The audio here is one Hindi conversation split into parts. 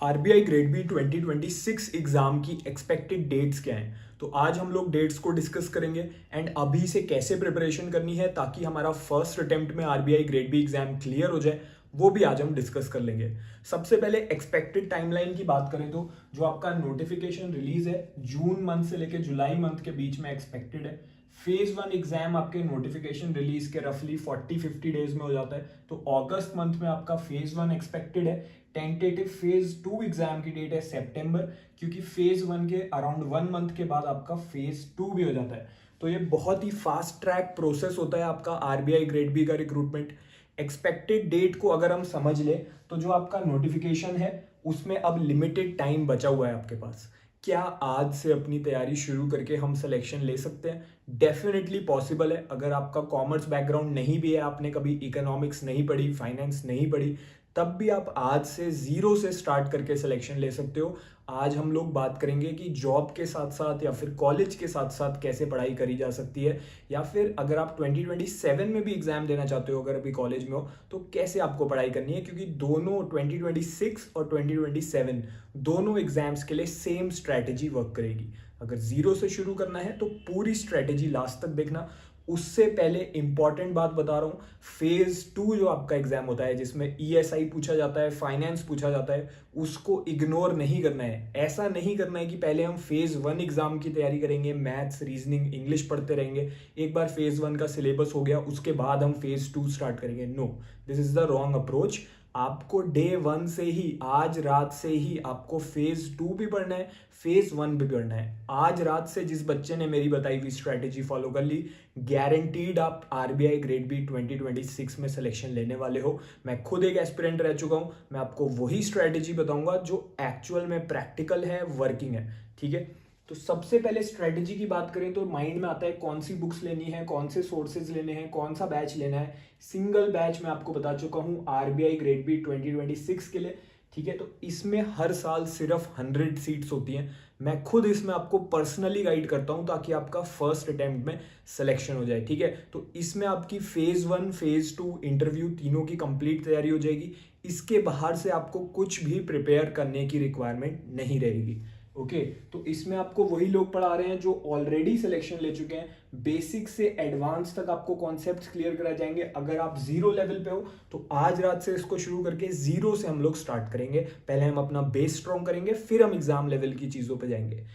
आरबीआई ग्रेड बी 2026 एग्जाम की एक्सपेक्टेड डेट्स क्या हैं। तो आज हम लोग डेट्स को डिस्कस करेंगे एंड अभी से कैसे प्रिपरेशन करनी है ताकि हमारा फर्स्ट अटेम्प्ट में RBI grade B exam clear हो जाए, वो भी आज हम डिस्कस कर लेंगे। सबसे पहले एक्सपेक्टेड टाइमलाइन की बात करें तो जो आपका नोटिफिकेशन रिलीज है जून मंथ से लेकर जुलाई मंथ के बीच में एक्सपेक्टेड है। फेज वन एग्जाम आपके नोटिफिकेशन रिलीज के रफली 40-50 डेज में हो जाता है, तो अगस्त मंथ में आपका फेज वन एक्सपेक्टेड है। टेंटेटिव फेज टू एग्जाम की डेट है सितंबर, क्योंकि फेज वन के अराउंड 1 मंथ के बाद आपका फेज टू भी हो जाता है। तो ये बहुत ही फास्ट ट्रैक प्रोसेस होता है आपका आरबीआई ग्रेड बी का रिक्रूटमेंट। एक्सपेक्टेड डेट को अगर हम समझ ले तो जो आपका नोटिफिकेशन है उसमें अब लिमिटेड टाइम बचा हुआ है आपके पास। क्या आज से अपनी तैयारी शुरू करके हम सिलेक्शन ले सकते हैं? डेफिनेटली पॉसिबल है। अगर आपका कॉमर्स बैकग्राउंड नहीं भी है, आपने कभी इकोनॉमिक्स नहीं पढ़ी, फाइनेंस नहीं पढ़ी, तब भी आप आज से जीरो से स्टार्ट करके सिलेक्शन ले सकते हो। आज हम लोग बात करेंगे कि जॉब के साथ साथ या फिर कॉलेज के साथ साथ कैसे पढ़ाई करी जा सकती है, या फिर अगर आप 2027 में भी एग्जाम देना चाहते हो, अगर अभी कॉलेज में हो, तो कैसे आपको पढ़ाई करनी है, क्योंकि दोनों 2026 और 2027 दोनों एग्जाम्स के लिए सेम स्ट्रैटेजी वर्क करेगी। अगर जीरो से शुरू करना है तो पूरी स्ट्रैटेजी लास्ट तक देखना। उससे पहले इंपॉर्टेंट बात बता रहा हूं, फेज टू जो आपका एग्जाम होता है जिसमें ईएसआई पूछा जाता है, फाइनेंस पूछा जाता है, उसको इग्नोर नहीं करना है। ऐसा नहीं करना है कि पहले हम फेज वन एग्जाम की तैयारी करेंगे, मैथ्स, रीजनिंग, इंग्लिश पढ़ते रहेंगे, एक बार फेज वन का सिलेबस हो गया उसके बाद हम फेज टू स्टार्ट करेंगे। No, this is the wrong approach. आपको डे वन से ही, आज रात से ही आपको फेज टू भी पढ़ना है, फेज वन भी पढ़ना है। आज रात से जिस बच्चे ने मेरी बताई हुई स्ट्रैटेजी फॉलो कर ली, गारंटीड आप आरबीआई ग्रेड बी 2026 में सिलेक्शन लेने वाले हो। मैं खुद एक एस्पिरेंट रह चुका हूं, मैं आपको वही स्ट्रैटेजी बताऊंगा जो एक्चुअल में प्रैक्टिकल है, वर्किंग है। ठीक है, तो सबसे पहले स्ट्रेटेजी की बात करें तो माइंड में आता है कौन सी बुक्स लेनी है, कौन से सोर्सेज लेने हैं, कौन सा बैच लेना है। सिंगल बैच मैं आपको बता चुका हूं आरबीआई ग्रेड बी 2026 के लिए। ठीक है, तो इसमें हर साल सिर्फ 100 सीट्स होती हैं। मैं खुद इसमें आपको पर्सनली गाइड करता हूं ताकि आपका फर्स्ट अटेम्प्ट में सिलेक्शन हो जाए। ठीक है, तो इसमें आपकी phase one, phase two, interview तीनों की कंप्लीट तैयारी हो जाएगी। इसके बाहर से आपको कुछ भी प्रिपेयर करने की रिक्वायरमेंट नहीं रहेगी। ओके, तो इसमें आपको वही लोग पढ़ा रहे हैं जो ऑलरेडी सिलेक्शन ले चुके हैं। बेसिक से एडवांस तक आपको कॉन्सेप्ट्स क्लियर कराए जाएंगे। अगर आप जीरो लेवल पे हो तो आज रात से इसको शुरू करके जीरो से हम लोग स्टार्ट करेंगे। पहले हम अपना बेस स्ट्रॉन्ग करेंगे, फिर हम एग्जाम लेवल की चीजों पे जाएंगे।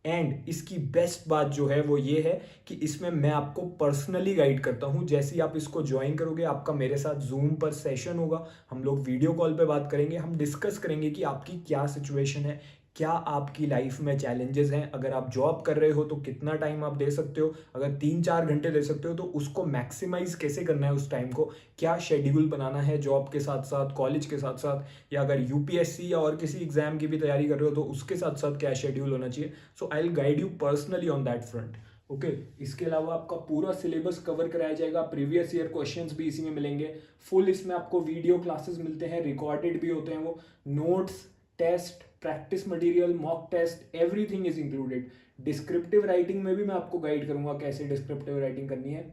एंड इसकी बेस्ट बात जो है वो ये है कि इसमें मैं आपको पर्सनली गाइड करता हूं। जैसे ही आप इसको ज्वाइन करोगे, आपका मेरे साथ जूम पर सेशन होगा, हम लोग वीडियो कॉल पे बात करेंगे, हम डिस्कस करेंगे कि आपकी क्या सिचुएशन है, क्या आपकी लाइफ में चैलेंजेस हैं। अगर आप जॉब कर रहे हो तो कितना टाइम आप दे सकते हो, अगर 3-4 घंटे दे सकते हो तो उसको मैक्सिमाइज कैसे करना है, उस टाइम को क्या शेड्यूल बनाना है जॉब के साथ साथ, कॉलेज के साथ साथ, या अगर यूपीएससी या और किसी एग्जाम की भी तैयारी कर रहे हो तो उसके साथ साथ क्या शेड्यूल होना चाहिए। So I will guide you personally on that front. Okay, इसके अलावा आपका पूरा सिलेबस कवर कराया जाएगा, प्रीवियस ईयर क्वेश्चंस भी इसी में मिलेंगे। फुल इसमें आपको वीडियो क्लासेस मिलते हैं, रिकॉर्डेड भी होते हैं वो, notes, test, practice material, mock test, everything is included. Descriptive writing में भी मैं आपको गाइड करूंगा कैसे डिस्क्रिप्टिव राइटिंग करनी है।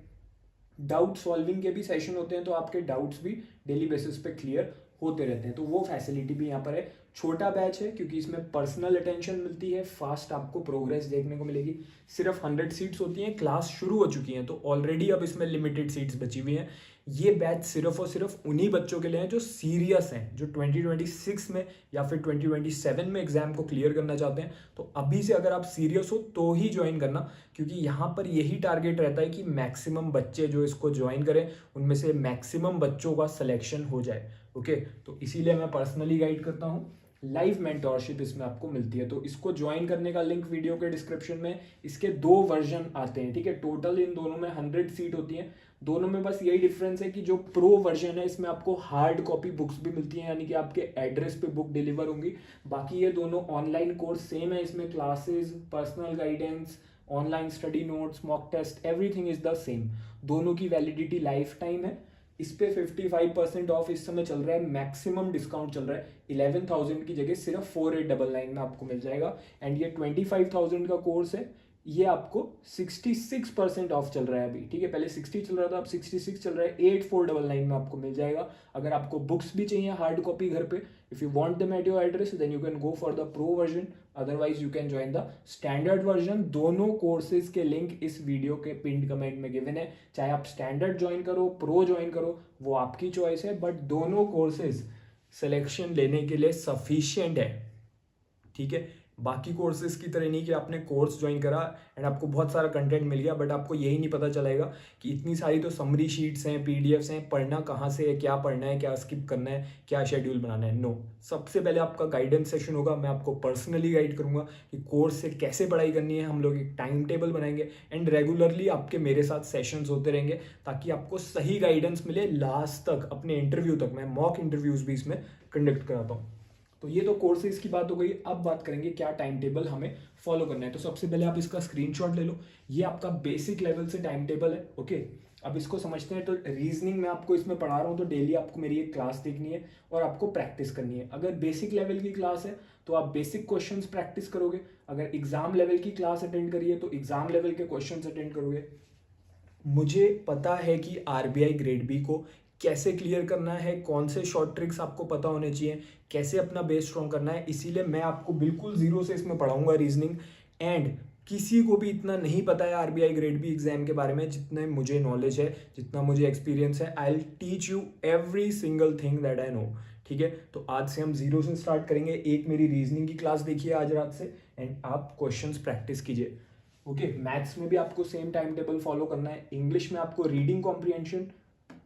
डाउट सॉल्विंग के भी सेशन होते हैं, तो आपके डाउट्स भी डेली बेसिस पे क्लियर होते रहते हैं, तो वो फैसिलिटी भी यहाँ पर है। छोटा बैच है क्योंकि इसमें पर्सनल अटेंशन मिलती है, फास्ट आपको प्रोग्रेस देखने को मिलेगी। सिर्फ 100 सीट्स होती हैं, क्लास शुरू हो चुकी हैं, तो ऑलरेडी अब इसमें लिमिटेड सीट्स बची हुई हैं। ये बैच सिर्फ और सिर्फ उन्हीं बच्चों के लिए है जो सीरियस हैं, जो 2026 में या फिर 2027 में एग्जाम को क्लियर करना चाहते हैं। तो अभी से अगर आप सीरियस हो तो ही ज्वाइन करना, क्योंकि यहाँ पर यही टारगेट रहता है कि मैक्सिमम बच्चे जो इसको ज्वाइन करें उनमें से मैक्सिमम बच्चों का सिलेक्शन हो जाए। ओके, तो इसीलिए मैं पर्सनली गाइड करता हूँ। लाइव मेंटोरशिप इसमें आपको मिलती है, तो इसको ज्वाइन करने का लिंक वीडियो के डिस्क्रिप्शन में। इसके 2 वर्जन आते हैं। ठीक है, टोटल इन दोनों में 100 सीट होती हैं। दोनों में बस यही डिफरेंस है कि जो प्रो वर्जन है इसमें आपको हार्ड कॉपी बुक्स भी मिलती हैं, यानी कि आपके एड्रेस पे बुक डिलीवर होंगी। बाकी ये दोनों ऑनलाइन कोर्स सेम है, इसमें classes, personal guidance, online study notes, mock test, everything is the same. दोनों की वैलिडिटी लाइफ टाइम है। इस पे 55% ऑफ इस समय चल रहा है, मैक्सिमम डिस्काउंट चल रहा है। 11,000 की जगह सिर्फ 4,899 में आपको मिल जाएगा। एंड ये 25,000 का कोर्स है, ये आपको 66% ऑफ चल रहा है अभी, ठीक है। पहले 60 चल रहा था, अब 66 चल रहा है, 8499 में आपको मिल जाएगा। अगर आपको बुक्स भी चाहिए हार्ड कॉपी घर पे, if you want them at your address then you can go for the pro version, otherwise you can join the standard version. दोनों कोर्सेज के लिंक इस वीडियो के पिन कमेंट में गिवन है, चाहे आप स्टैंडर्ड ज्वाइन करो, प्रो ज्वाइन करो, वो आपकी चॉइस है, बट दोनों कोर्सेज सिलेक्शन लेने के लिए सफिशिएंट है, ठीक है। बाकी कोर्सेज की तरह नहीं कि आपने कोर्स ज्वाइन करा एंड आपको बहुत सारा कंटेंट मिल गया बट आपको यही नहीं पता चलेगा कि इतनी सारी तो समरी शीट्स हैं, पीडीएफ्स हैं, पढ़ना कहाँ से है, क्या पढ़ना है, क्या स्किप करना है, क्या शेड्यूल बनाना है। नो, सबसे पहले आपका गाइडेंस सेशन होगा, मैं आपको पर्सनली गाइड करूंगा कि कोर्स से कैसे पढ़ाई करनी है। हम लोग एक टाइम टेबल बनाएंगे एंड रेगुलरली आपके मेरे साथ सेशंस होते रहेंगे ताकि आपको सही गाइडेंस मिले लास्ट तक, अपने इंटरव्यू तक। मैं मॉक इंटरव्यूज भी इसमें कंडक्ट कराता हूँ। तो ये तो कोर्सेज की बात हो गई। अब बात करेंगे क्या टाइम टेबल हमें फॉलो करना है। तो सबसे पहले आप इसका स्क्रीनशॉट ले लो, ये आपका बेसिक लेवल से टाइम टेबल है, ओके। अब इसको समझते हैं। तो रीजनिंग में आपको इसमें पढ़ा रहा हूँ, तो डेली आपको मेरी एक क्लास देखनी है और आपको प्रैक्टिस करनी है। अगर बेसिक लेवल की क्लास है तो आप बेसिक क्वेश्चंस प्रैक्टिस करोगे, अगर एग्जाम लेवल की क्लास अटेंड करिए तो एग्जाम लेवल के क्वेश्चंस अटेंड करोगे। मुझे पता है कि आरबीआई ग्रेड बी को कैसे क्लियर करना है, कौन से शॉर्ट ट्रिक्स आपको पता होने चाहिए, कैसे अपना बेस स्ट्रॉन्ग करना है, इसीलिए मैं आपको बिल्कुल जीरो से इसमें पढ़ाऊंगा रीजनिंग। एंड किसी को भी इतना नहीं पता है आरबीआई ग्रेड बी एग्जाम के बारे में जितने मुझे नॉलेज है, जितना मुझे एक्सपीरियंस है। I will teach you every single thing that I know, ठीक है। तो आज से हम जीरो से स्टार्ट करेंगे। एक मेरी रीजनिंग की क्लास देखिए आज रात से एंड आप क्वेश्चंस प्रैक्टिस कीजिए, ओके। मैथ्स में भी आपको सेम टाइम टेबल फॉलो करना है। इंग्लिश में आपको रीडिंग कॉम्प्रिहेंशन,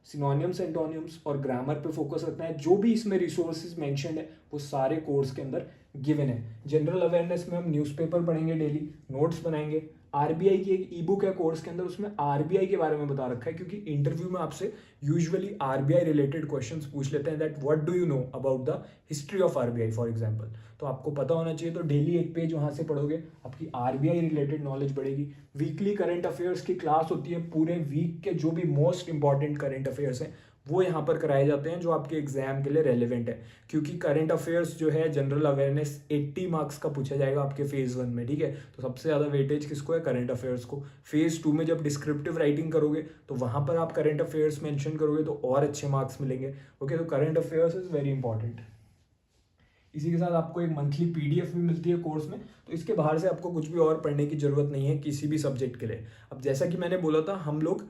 सिनोनिम्स, एंटोनिम्स और ग्रामर पे फोकस रखना है। जो भी इसमें रिसोर्सेज मेंशन्ड है वो सारे कोर्स के अंदर गिवन है। जनरल अवेयरनेस में हम न्यूज़पेपर पढ़ेंगे, डेली नोट्स बनाएंगे। आरबीआई की एक ई बुक है कोर्स के अंदर, उसमें आरबीआई के बारे में बता रखा है, क्योंकि इंटरव्यू में आपसे यूजुअली आरबीआई रिलेटेड क्वेश्चंस पूछ लेते हैं, that what do you know about the history of RBI for example. तो आपको पता होना चाहिए। तो डेली एक पेज वहां से पढ़ोगे, आपकी आरबीआई रिलेटेड नॉलेज बढ़ेगी। वीकली करंट अफेयर्स की क्लास होती है, पूरे वीक के जो भी मोस्ट इंपॉर्टेंट करंट अफेयर्स हैं वो यहाँ पर कराए जाते हैं जो आपके एग्जाम के लिए रेलिवेंट है। क्योंकि करंट अफेयर्स जो है, जनरल अवेयरनेस 80 मार्क्स का पूछा जाएगा आपके फेज 1 में, ठीक है। तो सबसे ज़्यादा वेटेज किसको है? करंट अफेयर्स को। फेज 2 में जब डिस्क्रिप्टिव राइटिंग करोगे तो वहाँ पर आप करंट अफेयर्स मेंशन करोगे तो और अच्छे मार्क्स मिलेंगे, ओके। तो current affairs is very important. इसी के साथ आपको एक मंथली पीडीएफ भी मिलती है कोर्स में, तो इसके बाहर से आपको कुछ भी और पढ़ने की जरूरत नहीं है किसी भी सब्जेक्ट के लिए। अब जैसा कि मैंने बोला था, हम लोग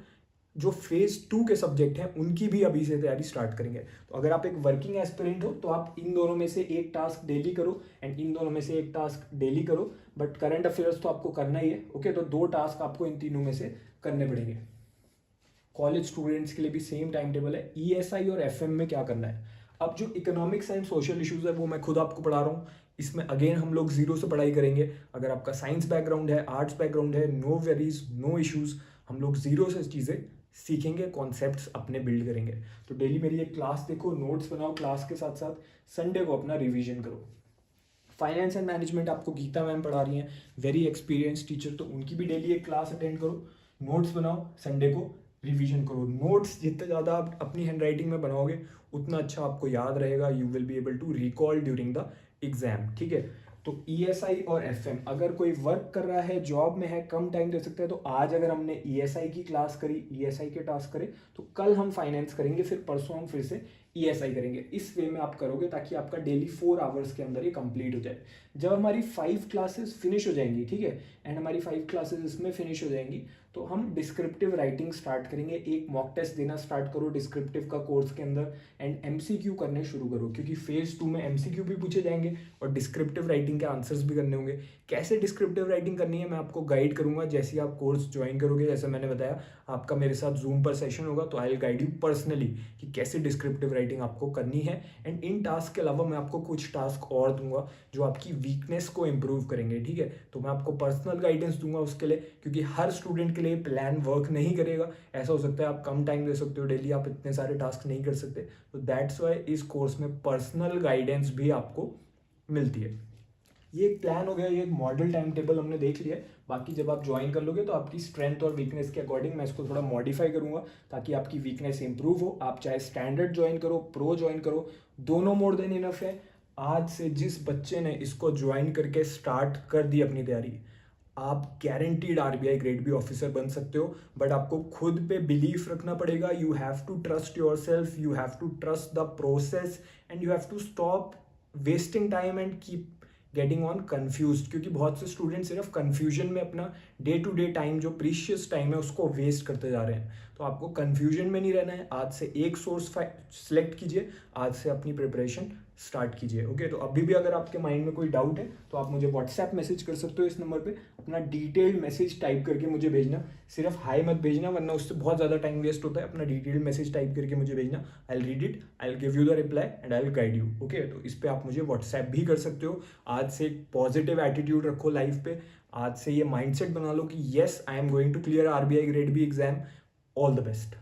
जो फेज 2 के सब्जेक्ट हैं उनकी भी अभी से तैयारी स्टार्ट करेंगे। तो अगर आप एक वर्किंग एस्पिरेंट हो तो आप इन दोनों में से एक टास्क डेली करो एंड इन दोनों में से एक टास्क डेली करो, बट करंट अफेयर्स तो आपको करना ही है, ओके। तो 2 टास्क आपको इन तीनों में से करने पड़ेंगे। कॉलेज स्टूडेंट्स के लिए भी सेम टाइम टेबल है। ईएसआई और एफएम में क्या करना है? अब जो इकोनॉमिक्स एंड सोशल इश्यूज है वो मैं खुद आपको पढ़ा रहा हूँ। इसमें अगेन हम लोग जीरो से पढ़ाई करेंगे। अगर आपका साइंस बैकग्राउंड है, आर्ट्स बैकग्राउंड है, नो वेरीज, नो इश्यूज, हम लोग जीरो से चीज़ें सीखेंगे, कॉन्सेप्ट्स अपने बिल्ड करेंगे। तो डेली मेरी एक क्लास देखो, नोट्स बनाओ, क्लास के साथ साथ संडे को अपना रिवीजन करो। फाइनेंस एंड मैनेजमेंट आपको गीता मैम पढ़ा रही हैं, वेरी एक्सपीरियंस टीचर, तो उनकी भी डेली एक क्लास अटेंड करो, नोट्स बनाओ, संडे को रिवीजन करो। नोट्स जितने ज़्यादा आप अपनी हैंड राइटिंग में बनाओगे उतना अच्छा आपको याद रहेगा, you will be able to recall during the exam, ठीक है। तो ईएसआई और एफएम, अगर कोई वर्क कर रहा है, जॉब में है, कम टाइम दे सकता है, तो आज अगर हमने ईएसआई की क्लास करी, ईएसआई के टास्क करे, तो कल हम फाइनेंस करेंगे, फिर परसों हम फिर से ईएसआई करेंगे। इस वे में आप करोगे ताकि आपका डेली 4 आवर्स के अंदर ये कंप्लीट हो जाए। जब हमारी 5 क्लासेस फिनिश हो जाएंगी, ठीक है, एंड हमारी 5 क्लासेस इसमें फिनिश हो जाएंगी, तो हम डिस्क्रिप्टिव राइटिंग स्टार्ट करेंगे। एक मॉक टेस्ट देना स्टार्ट करो डिस्क्रिप्टिव का कोर्स के अंदर एंड एमसीक्यू करने शुरू करो, क्योंकि फेज 2 में एमसीक्यू भी पूछे जाएंगे और डिस्क्रिप्टिव राइटिंग के आंसर्स भी करने होंगे। कैसे डिस्क्रिप्टिव राइटिंग करनी है मैं आपको गाइड करूंगा जैसे ही आप कोर्स ज्वाइन करोगे। जैसे मैंने बताया, आपका मेरे साथ जूम पर सेशन होगा, तो आई विल गाइड यू पर्सनली कि कैसे डिस्क्रिप्टिव राइटिंग आपको करनी है। एंड इन टास्क के अलावा मैं आपको कुछ टास्क और दूंगा जो आपकी वीकनेस को इम्प्रूव करेंगे, ठीक है। तो मैं आपको पर्सनल गाइडेंस दूंगा उसके लिए, क्योंकि हर स्टूडेंट के लिए प्लान वर्क नहीं करेगा। ऐसा हो सकता है आप कम टाइम दे सकते हो, डेली आप इतने सारे टास्क नहीं कर सकते, तो दैट्स वाई इस कोर्स में पर्सनल गाइडेंस भी आपको मिलती है। ये एक प्लान हो गया, ये एक मॉडल टाइम टेबल हमने देख लिया है। बाकी जब आप ज्वाइन कर लोगे तो आपकी स्ट्रेंथ और वीकनेस के अकॉर्डिंग मैं इसको थोड़ा मॉडिफाई करूंगा ताकि आपकी वीकनेस इंप्रूव हो। आप चाहे स्टैंडर्ड ज्वाइन करो, प्रो ज्वाइन करो, दोनों मोर देन इनफ है। आज से जिस बच्चे ने इसको ज्वाइन करके स्टार्ट कर दी अपनी तैयारी, आप guaranteed RBI grade B officer बन सकते हो, बट आपको खुद पे बिलीफ रखना पड़ेगा. You have to trust yourself, you have to trust the process, and you have to stop wasting time and keep getting on confuse. क्योंकि बहुत से स्टूडेंट सिर्फ कन्फ्यूजन में अपना डे टू डे टाइम, जो प्रीशियस टाइम है, उसको वेस्ट करते जा रहे हैं. तो आपको कन्फ्यूजन में नहीं रहना है. आज से एक सोर्स सेलेक्ट कीजिए, आज से अपनी प्रिपरेशन स्टार्ट कीजिए. ओके, तो अभी भी अगर आपके माइंड में कोई डाउट है तो आप मुझे व्हाट्सएप मैसेज कर सकते हो इस नंबर पे. अपना डिटेल्ड मैसेज टाइप करके मुझे भेजना. सिर्फ हाई मत भेजना, वरना उससे बहुत ज़्यादा टाइम वेस्ट होता है. अपना डिटेल्ड मैसेज टाइप करके मुझे भेजना. I will read it, I will give you the reply and I will guide you. Okay, तो इस पर आप मुझे व्हाट्सएप भी कर सकते हो. आज से एक पॉजिटिव एटीट्यूड रखो लाइफ पे. आज से ये माइंडसेट बना लो कि yes, I am going to clear RBI grade B exam. All the best.